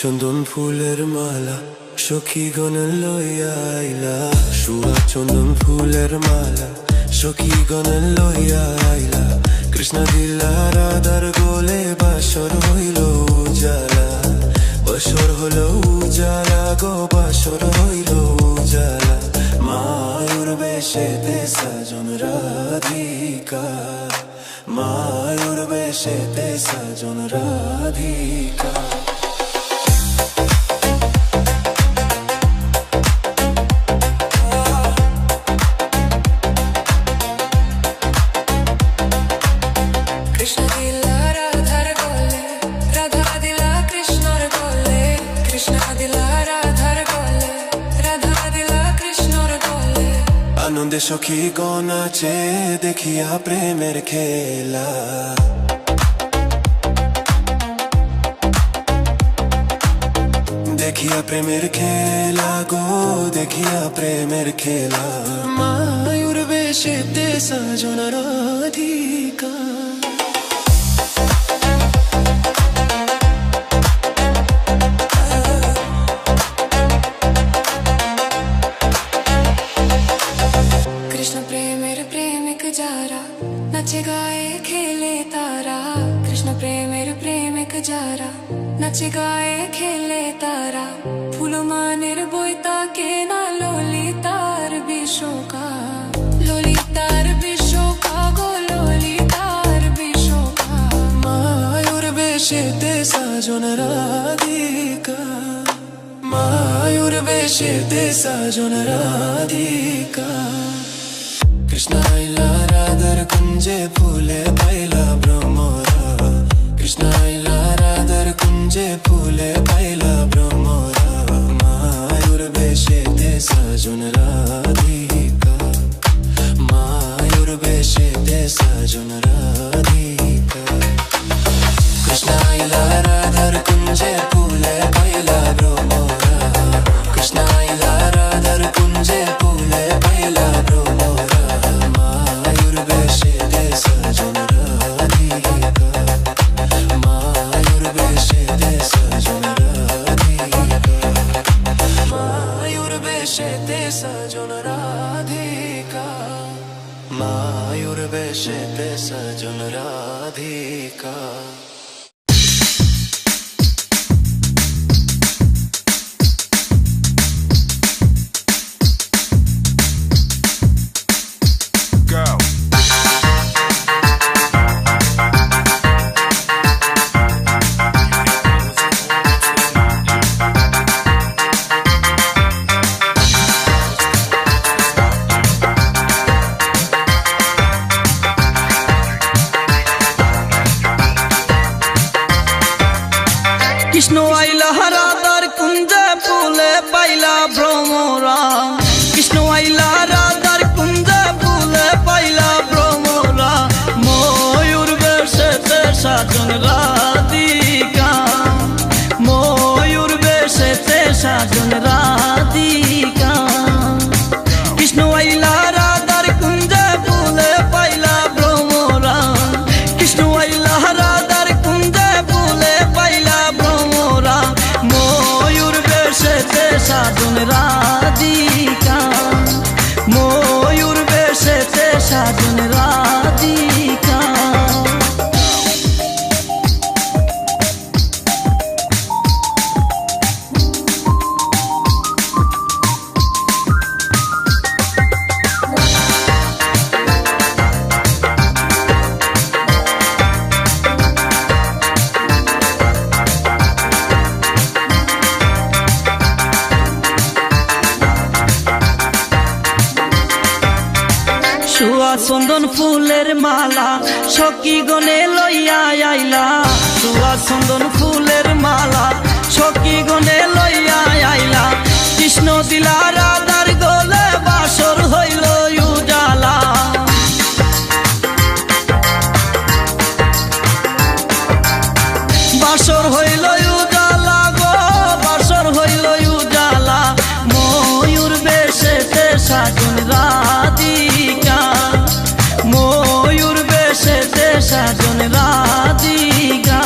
চন্দন ফুলের মালা সখীগণ লইয়া আইলা, সুয়া চন্দন ফুলের মালা সখীগণ লইয়া আইলা। কৃষ্ণ দিলা রাধার গোলে বাসর হইল উজালা, বাসর হলো উজালা গো বাসর হইল উজালা। মায়ুর বেশেতে সাজন রাধিকা, মায়ুর বেশেতে সাজন রাধিকা। আনন্দে সখীগণ নাচে দেখিয়া প্রেমের খেলা, দেখিয়া প্রেমের খেলা গো দেখিয়া প্রেমের খেলা। মায়ুর বেশেতে সাজন রাধিকা, নাচে গায়ে খেলে তারা। কৃষ্ণ প্রেমের প্রেমিক যারা, নাচে গায়ে খেলে তারা। ফুলমানের বইতাকে না ললিতার বিশোকা, ললিতার বিশোকা গো ললিতার বিশোকা। মায়ুর বেশেতে সাজন রাধিকা, মায়ুর বেশেতে সাজন রাধিকা। কৃষ্ণ আইলা রাধার কুঞ্জে ফুলে পাইলা ভ্রমরা, কৃষ্ণ আইলা রাধার কুঞ্জে ফুলে পাইলা ভ্রমরা। মায়ুর বেশেতে সাজন রাধিকা, মায়ুর বেশেতে সাজন রাধিকা। কৃষ্ণ আইলা রাধার কুঞ্জে ফুলে পাইলা ভ্রমরা, কৃষ্ণ আইলা রাধার কুঞ্জে ফুলে পাইলা ভ্রমরা। মায়ুর বেশেতে সাজন রাধিকা, মায়ুর বেশেতে সাজন রাধিকা, মায়ুর বেশেতে সাজন রাধিকা, মায়ুর বেশেতে সাজন রাধিকা। কৃষ্ণ আইলা রাধার কুঞ্জে ফুলে পাইলা ভ্রমরা, কৃষ্ণ আইলা রাধার কুঞ্জে ফুলে পাইলা ভ্রমরা। ময়ূর বেশেতে সাজন রাধিকা, ময়ূর বেশেতে সাজন রাধিকা। কৃষ্ণ আইলা রাধার কুঞ্জে ফুলে পাইলা ভ্রমরা, কৃষ্ণ আইলা রাধার কুঞ্জে ফুলে পাইলা ভ্রমরা। ময়ূর বেশেতে সাজন রাধিকা, ময়ূর বেশেতে সাজন রাধিকা। সুয়া চন্দন ফুলের মালা সখী গনে লইয়া আইলা, সুয়া চন্দন ফুলের মালা সখী গনে লইয়া আইলা। কৃষ্ণ দিলা রাধার গোলে বাসর হইল উজালা, বাসর হইল উজালা গো বাসর হইল উজালা। ময়ূর বেশেতে সাজন রাধিকা, ময়ূর বেশেতে সাজন রাধিকা।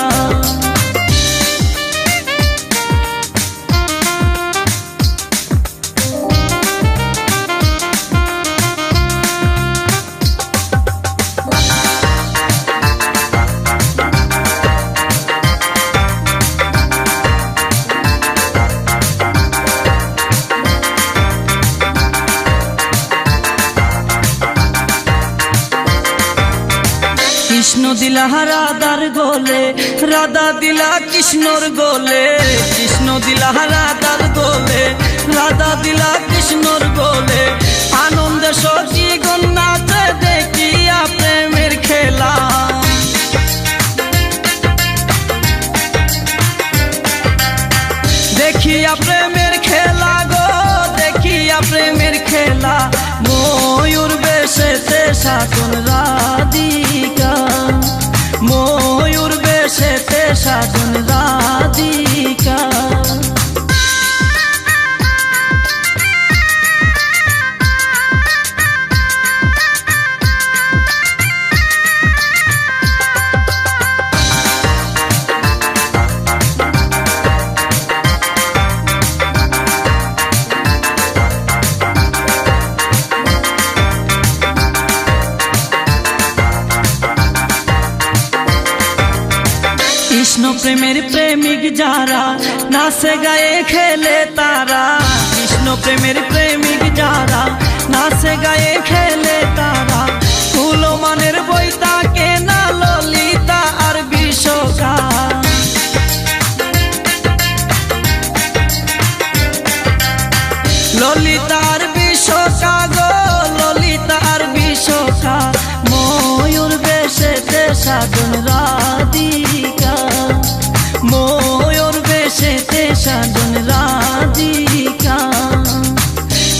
কৃষ্ণ দিলা রাধার গোলে, রাধা দিলা কৃষ্ণর গোলে, কৃষ্ণ দিলা রাধার গোলে, রাধা দিলা কৃষ্ণর গোলে, আনন্দে সখী গণ নাচে দেখিয়া প্রেমের খেলা। দেখিয়া প্রেমের খেলা গো, দেখিয়া প্রেমের খেলা, ময়ূর বেশেতে সাজন রাধিকা, ময়ূর বেশেতে সাজন রাধিকা। কৃষ্ণ প্রেমের প্রেমিক যারা, নাচে গায়ে খেলে তারা, কৃষ্ণ প্রেমের প্রেমিক যারা, নাচে গায়ে খেলে তারা, ফুলমানের বইতাকে না ললিতা আর বিশোকা। ললিতা আর বিশোকা গো, ললিতা আর বিশোকা, ময়ূর বেশেতে সাজন রাধিকা, ময়ূর বেশেতে সাজন রাধিকা।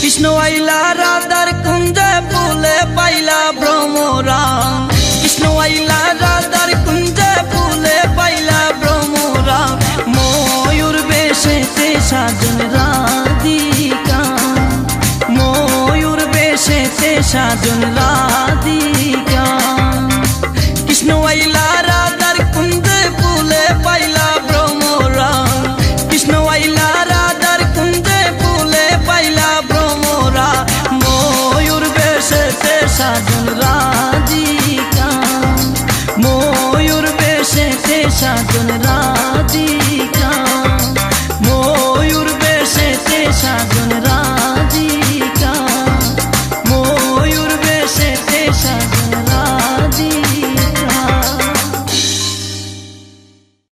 কৃষ্ণ আইলা রাধার কুঞ্জে ফুলে পাইলা ভ্রমরাম, কৃষ্ণ আইলা রাধার কুঞ্জে ফুলে পাইলা ভ্রমরাম, ময়ূর বেশেতে সাজন রাধিকা, ময়ূর বেশেতে সাজন রাধিকা। কৃষ্ণ আইলা রাধার কুঞ্জে ফুলে পাইলা ভ্রমরাম, কৃষ্ণ আইলা রাধার কুঞ্জে ফুলে পাইলা ভ্রমরা, ময়ূর বেশেতে সাজন রাধিকা, ময়ূর বেশেতে সাজন রাধিকা।